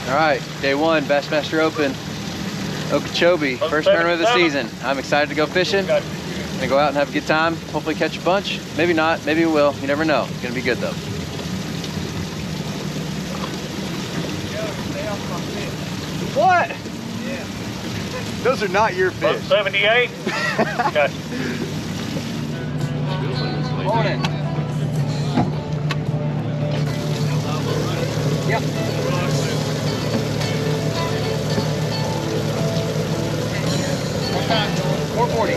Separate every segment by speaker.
Speaker 1: All right, day one, Bassmaster Open, Okeechobee, first tournament of the season. I'm excited to go fishing. Gonna go out and have a good time. Hopefully catch a bunch. Maybe not, maybe we will. You never know. It's gonna be good though. What? Yeah. Those are not your fish.
Speaker 2: 78. Okay.
Speaker 1: Morning. Yep. 440.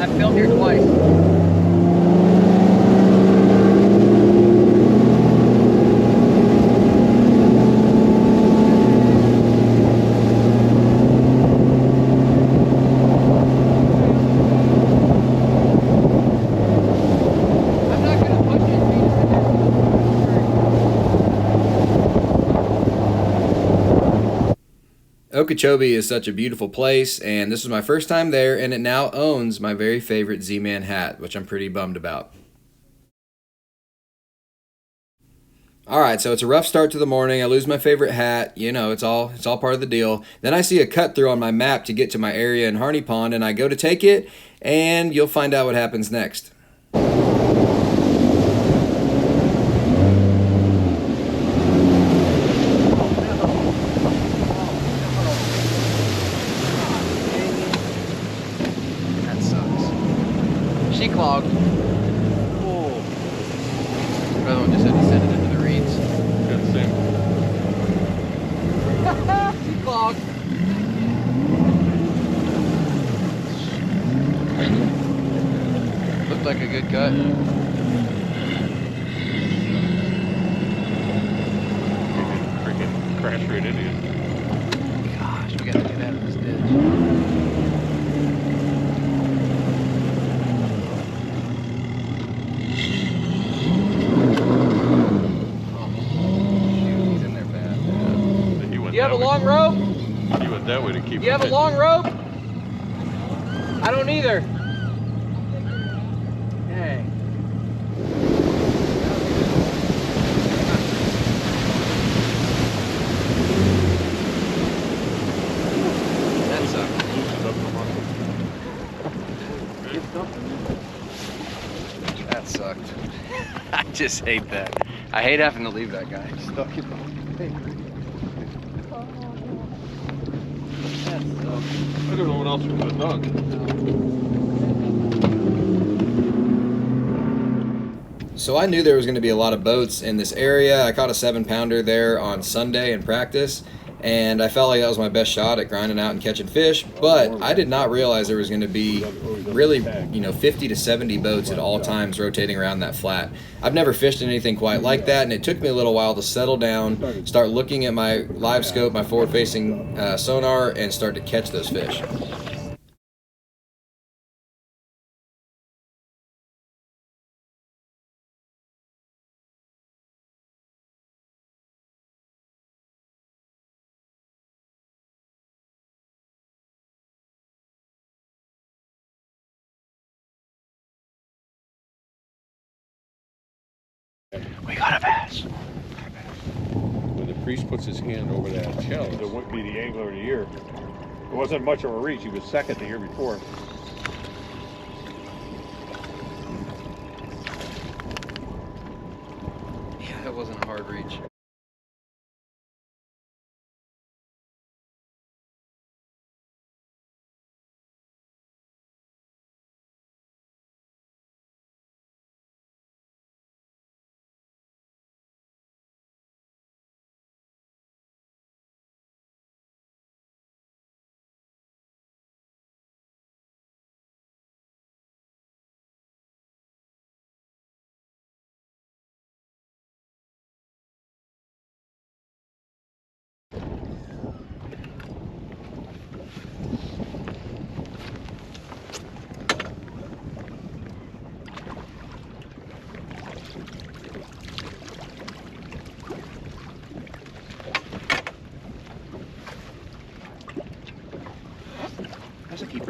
Speaker 1: I've filmed here twice.
Speaker 3: Okeechobee is such a beautiful place, and this was my first time there, and it now owns my very favorite Z-Man hat, which I'm pretty bummed about. Alright, so it's a rough start to the morning. I lose my favorite hat. You know, it's all part of the deal. Then I see a cut through on my map to get to my area in Harney Pond, and I go to take it, and you'll find out what happens next.
Speaker 1: She clogged. Oh. The other one just had to send it into the reeds.
Speaker 2: Good thing.
Speaker 1: She clogged. Looked like a good cut.
Speaker 2: Freaking crash right into you.
Speaker 1: Gosh, we gotta get out of this ditch. You have a long rope?
Speaker 2: You went that way to keep.
Speaker 1: You have a long rope? I don't either. Dang. That sucked. That sucked. I just hate that. I hate having to leave that guy stuck in my face.
Speaker 2: I don't know what else we could have done.
Speaker 3: So I knew there was going to be a lot of boats in this area. I caught a 7-pounder there on Sunday in practice, and I felt like that was my best shot at grinding out and catching fish, but I did not realize there was going to be really, 50 to 70 boats at all times rotating around that flat. I've never fished anything quite like that, and it took me a little while to settle down, start looking at my live scope, my forward-facing sonar, and start to catch those fish.
Speaker 1: We got a bass.
Speaker 2: When the priest puts his hand over that shell, it wouldn't be the angler of the year. It wasn't much of a reach. He was second the year before.
Speaker 1: Yeah, that wasn't a hard reach.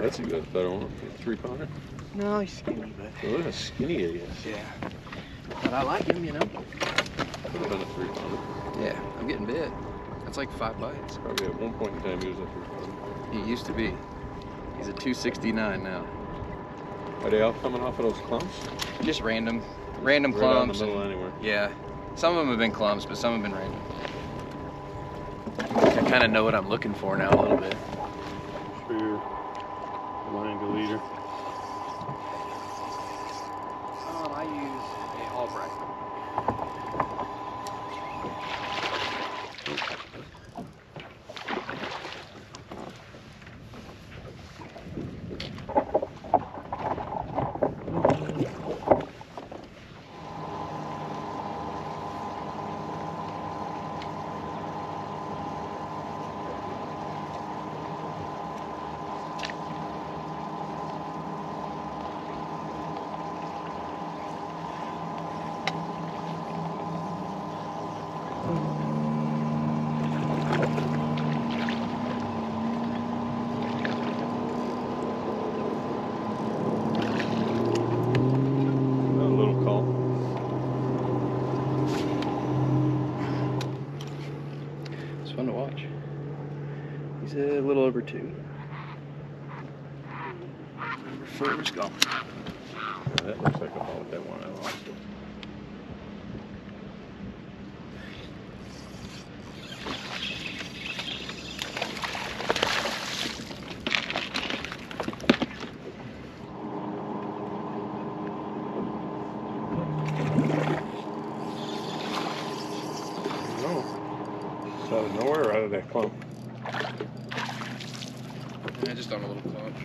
Speaker 2: That's a good better one. 3-pounder.
Speaker 1: No, he's skinny, but
Speaker 2: Oh, look how skinny he is.
Speaker 1: yeah. But I like him, you know.
Speaker 2: Could have been a 3-pounder.
Speaker 1: Yeah, I'm getting bit. That's like 5 bites.
Speaker 2: Probably at one point in time he was a 3-pounder.
Speaker 1: He used to be. He's a 269 now.
Speaker 2: Are they all coming off of those clumps?
Speaker 1: Just random
Speaker 2: Right out in
Speaker 1: clumps.
Speaker 2: the middle anywhere.
Speaker 1: Yeah, some of them have been clumps, but some have been random. I kind of know what I'm looking for now a little bit.
Speaker 2: For your line deleter.
Speaker 1: I use a Albright. Fun to watch. He's a little over 2. Number 4 is gone.
Speaker 2: Yeah, that looks like about that one I lost. Out of nowhere or out of that clump?
Speaker 1: Yeah, just on a little clump.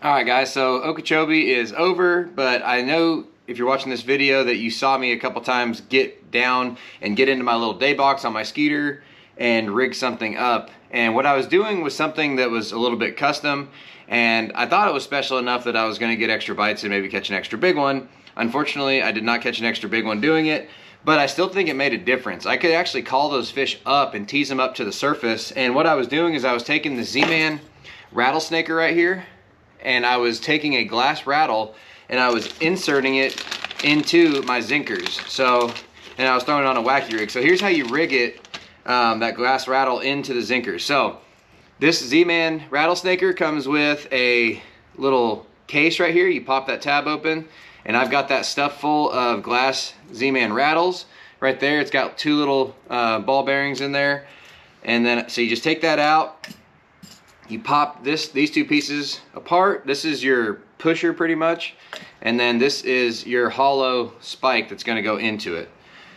Speaker 1: Alright guys, so Okeechobee is over, but I know if you're watching this video that you saw me a couple times get down and get into my little day box on my Skeeter and rig something up. And what I was doing was something that was a little bit custom, and I thought it was special enough that I was going to get extra bites and maybe catch an extra big one. Unfortunately, I did not catch an extra big one doing it, but I still think it made a difference. I could actually call those fish up and tease them up to the surface, and what I was doing is I was taking the Z-Man rattlesnaker right here, and I was taking a glass rattle and I was inserting it into my zinkers. So, and I was throwing it on a wacky rig. So here's how you rig it, that glass rattle into the zinkers. So this Z-Man rattlesnaker comes with a little case right here. You pop that tab open, and I've got that stuff full of glass Z-Man rattles right there. It's got 2 little ball bearings in there, and then so you just take that out. You pop these 2 pieces apart. This is your pusher pretty much, and then this is your hollow spike that's going to go into it.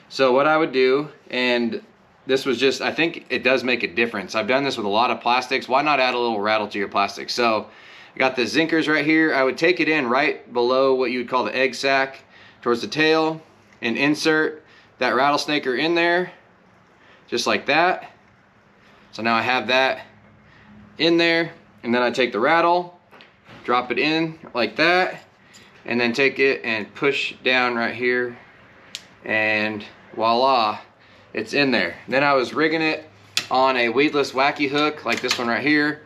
Speaker 1: So what I would do, and this was just, I think it does make a difference. I've done this with a lot of plastics. Why not add a little rattle to your plastic? So I got the zinkers right here. I would take it in right below what you would call the egg sac towards the tail and insert that rattlesnaker in there just like that. So now I have that in there, and then I take the rattle, drop it in like that, and then take it and push down right here, and voila, it's in there. Then I was rigging it on a weedless wacky hook like this one right here,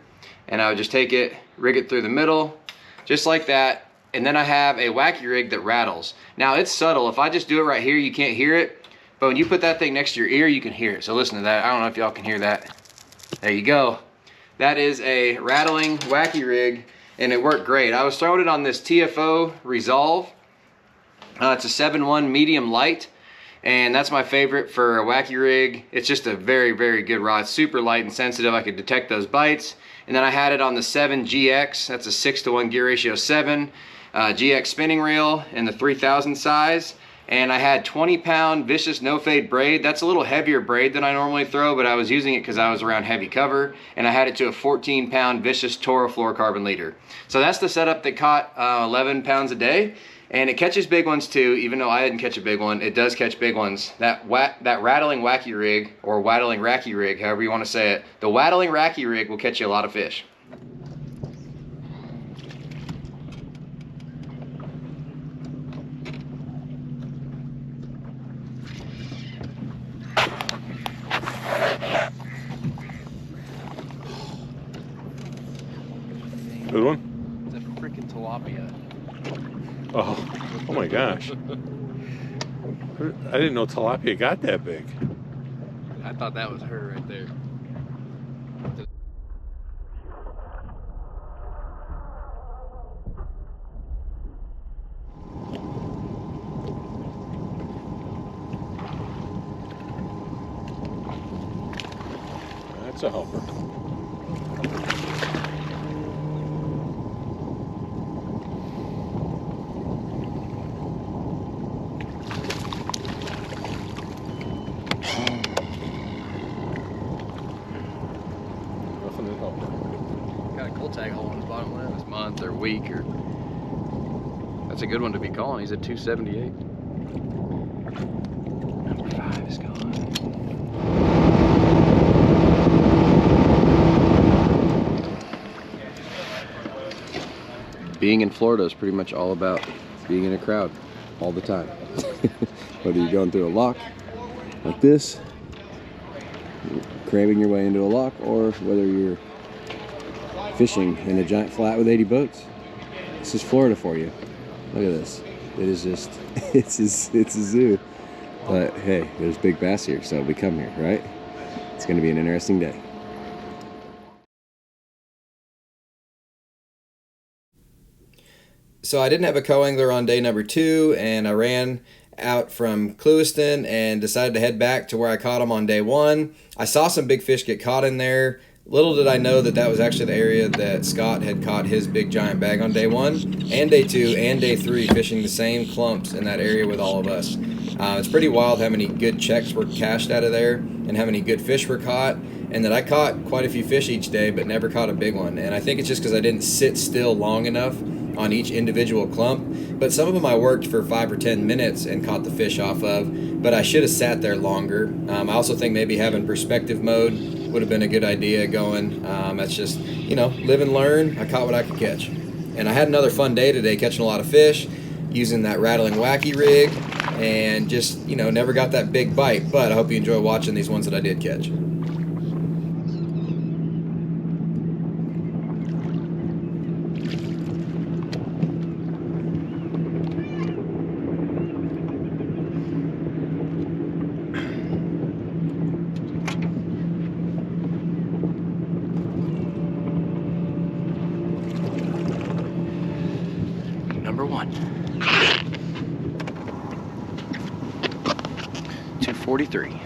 Speaker 1: and I would just take it, rig it through the middle just like that, and then I have a wacky rig that rattles. Now it's subtle. If I just do it right here, you can't hear it, but when you put that thing next to your ear, you can hear it. So listen to that. I don't know if y'all can hear that. There you go. That is a rattling wacky rig, and it worked great. I was throwing it on this TFO Resolve. It's a 7.1 medium light, and that's my favorite for a wacky rig. It's just a very, very good rod. Super light and sensitive. I could detect those bites. And then I had it on the 7 GX. That's a 6-to-1 gear ratio 7 GX spinning reel in the 3000 size. And I had 20-pound vicious no fade braid. That's a little heavier braid than I normally throw, but I was using it because I was around heavy cover. And I had it to a 14-pound vicious Toro fluorocarbon leader. So that's the setup that caught 11 pounds a day. And it catches big ones too, even though I didn't catch a big one. It does catch big ones. That rattling wacky rig, or wattling racky rig, however you want to say it, the wattling racky rig will catch you a lot of fish.
Speaker 2: Good one?
Speaker 1: It's a freaking tilapia.
Speaker 2: Oh my gosh. I didn't know tilapia got that big.
Speaker 1: I thought that was her right there.
Speaker 2: That's a helper. Nothing to help.
Speaker 1: Got a cold tag hole in his bottom lip this month or week or. That's a good one to be calling. He's at 278. Number 5 is gone. Being in Florida is pretty much all about being in a crowd all the time. Whether you're going through a lock like this, cramming your way into a lock, or whether you're fishing in a giant flat with 80 boats. This is Florida for you. Look at this. It is just, it's a zoo. But hey, there's big bass here, so we come here, right? It's gonna be an interesting day.
Speaker 3: So I didn't have a co-angler on day number 2, and I ran out from Clewiston and decided to head back to where I caught them on day 1. I saw some big fish get caught in there. Little did I know that that was actually the area that Scott had caught his big giant bag on day 1 and day 2 and day 3, fishing the same clumps in that area with all of us. It's pretty wild how many good checks were cashed out of there and how many good fish were caught, and that I caught quite a few fish each day but never caught a big one. And I think it's just because I didn't sit still long enough on each individual clump, but some of them I worked for 5 or 10 minutes and caught the fish off of, but I should have sat there longer. I also think maybe having perspective mode would have been a good idea going. That's just, you know, live and learn. I caught what I could catch. And I had another fun day today catching a lot of fish using that Rattling Wacky rig, and just, you know, never got that big bite, but I hope you enjoy watching these ones that I did catch.
Speaker 1: Number 1. 243.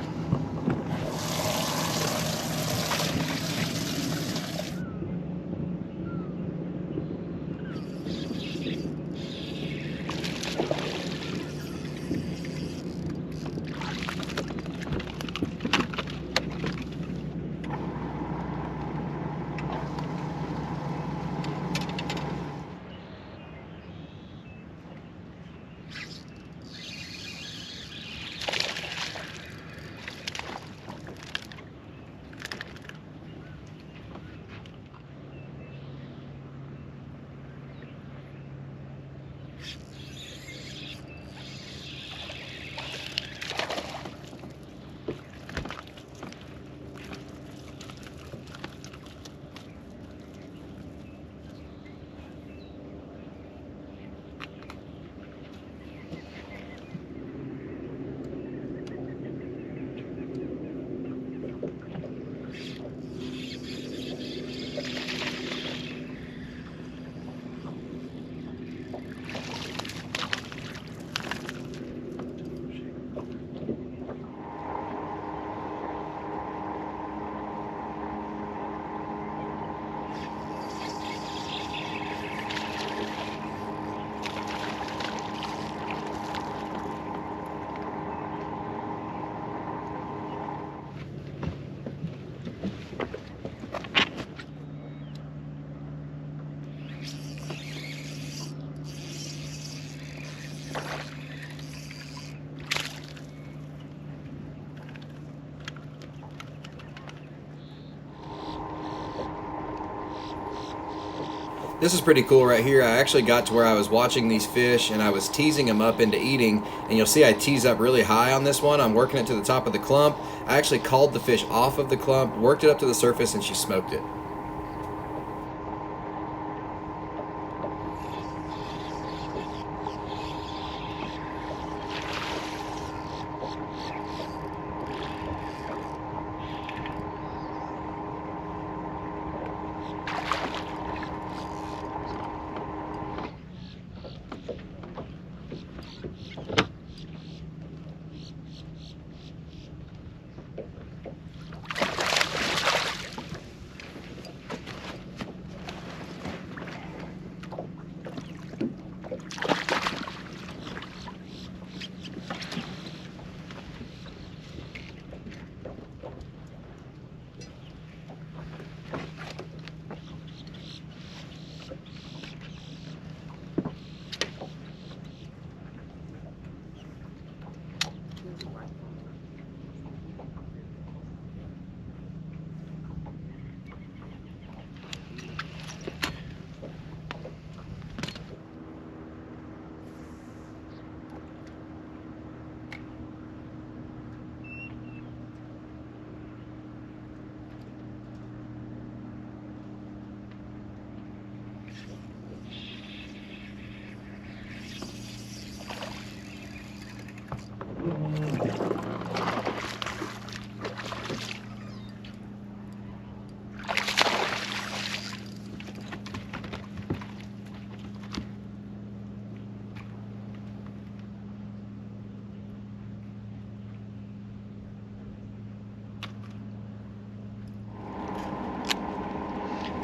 Speaker 3: This is pretty cool right here. I actually got to where I was watching these fish and I was teasing them up into eating, and you'll see I tease up really high on this one. I'm working it to the top of the clump. I actually called the fish off of the clump, worked it up to the surface, and she smoked it.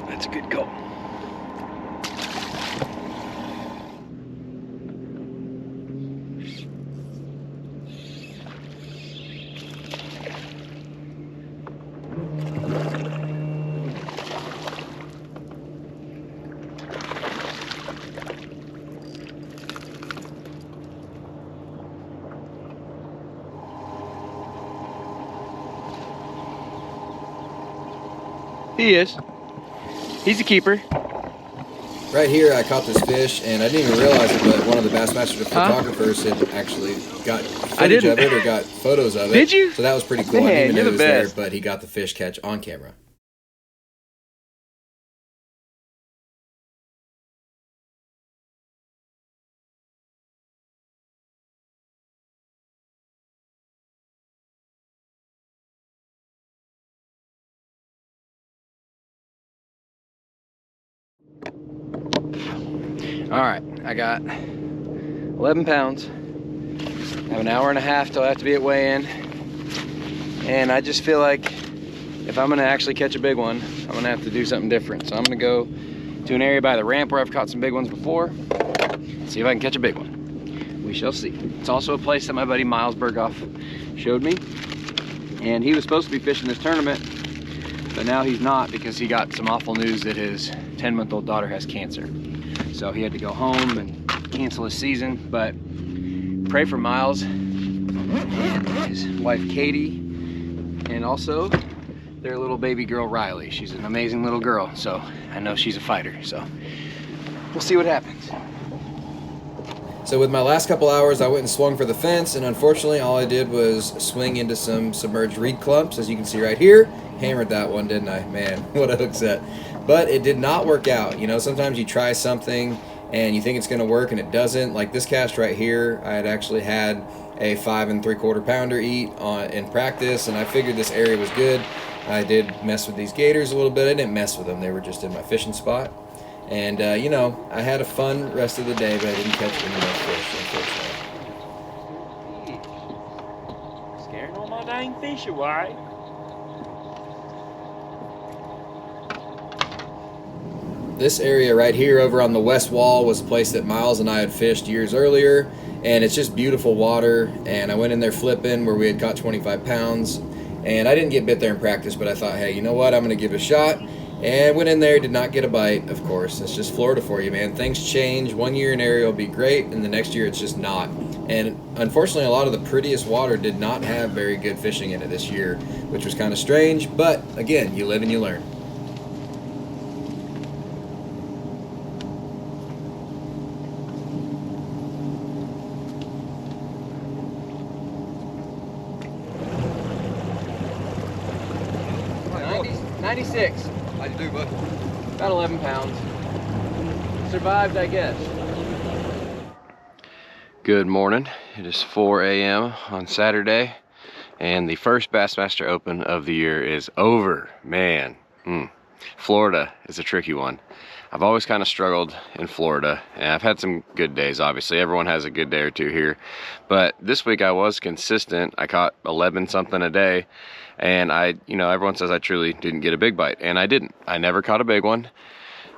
Speaker 1: That's a good goal. He is. He's a keeper.
Speaker 3: Right here, I caught this fish, and I didn't even realize it, but one of the Bassmaster photographers had actually got footage of it or got photos of it.
Speaker 1: Did you?
Speaker 3: So that was pretty cool.
Speaker 1: Man,
Speaker 3: I didn't even know
Speaker 1: you're
Speaker 3: he
Speaker 1: the
Speaker 3: was there,
Speaker 1: best.
Speaker 3: but he got the fish catch on camera.
Speaker 1: All right, I got 11 pounds. I have an hour and a half till I have to be at weigh-in. And I just feel like if I'm gonna actually catch a big one, I'm gonna have to do something different. So I'm gonna go to an area by the ramp where I've caught some big ones before, see if I can catch a big one. We shall see. It's also a place that my buddy Miles Berghoff showed me. And he was supposed to be fishing this tournament, but now he's not because he got some awful news that his 10-month-old daughter has cancer. So he had to go home and cancel his season, but pray for Miles and his wife Katie, and also their little baby girl Riley. She's an amazing little girl, so I know she's a fighter, so we'll see what happens.
Speaker 3: So with my last couple hours, I went and swung for the fence, and unfortunately all I did was swing into some submerged reed clumps, as you can see right here. Hammered that one, didn't I? Man, what a hook set. But it did not work out. You know, sometimes you try something and you think it's gonna work and it doesn't. Like this cast right here, I had actually had a 5 3/4 pounder eat in practice, and I figured this area was good. I did mess with these gators a little bit. I didn't mess with them, they were just in my fishing spot. And you know, I had a fun rest of the day, but I didn't catch any more fish, unfortunately.
Speaker 4: Scaring all my dang fish away.
Speaker 3: This area right here over on the west wall was a place that Miles and I had fished years earlier, and it's just beautiful water. And I went in there flipping where we had caught 25 pounds, and I didn't get bit there in practice, but I thought, hey, you know what, I'm gonna give it a shot. And went in there, did not get a bite, of course. It's just Florida for you, man. Things change. One year an area will be great, and the next year it's just not. And unfortunately, a lot of the prettiest water did not have very good fishing in it this year, which was kind of strange, but again, you live and you learn.
Speaker 1: Right, 96.
Speaker 3: How'd you do, bud?
Speaker 1: About 11 pounds. Survived, I guess. Good morning. It is 4 a.m. on Saturday, and the first Bassmaster Open of the year is over. Man, Florida is a tricky one. I've always kind of struggled in Florida, and I've had some good days, obviously. Everyone has a good day or two here. But this week I was consistent. I caught 11 something a day, and everyone says I truly didn't get a big bite, and I didn't. I never caught a big one.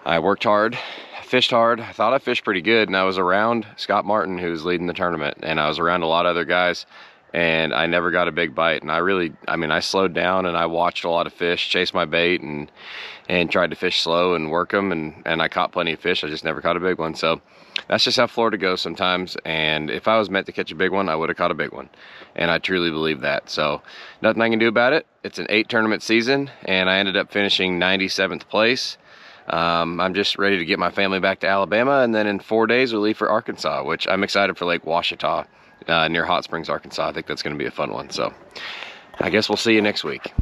Speaker 1: I worked hard, fished hard. I thought I fished pretty good, and I was around Scott Martin, who was leading the tournament, and I was around a lot of other guys,
Speaker 5: and I never got a big bite. And I slowed down and I watched a lot of fish, chased my bait, and tried to fish slow and work them, and I caught plenty of fish. I just never caught a big one. So that's just how Florida goes sometimes. And if I was meant to catch a big one, I would have caught a big one. And I truly believe that. So nothing I can do about it. It's an 8-tournament season, and I ended up finishing 97th place. I'm just ready to get my family back to Alabama, and then in 4 days we'll leave for Arkansas, which I'm excited for. Lake Ouachita near Hot Springs, Arkansas. I think that's going to be a fun one. So I guess we'll see you next week.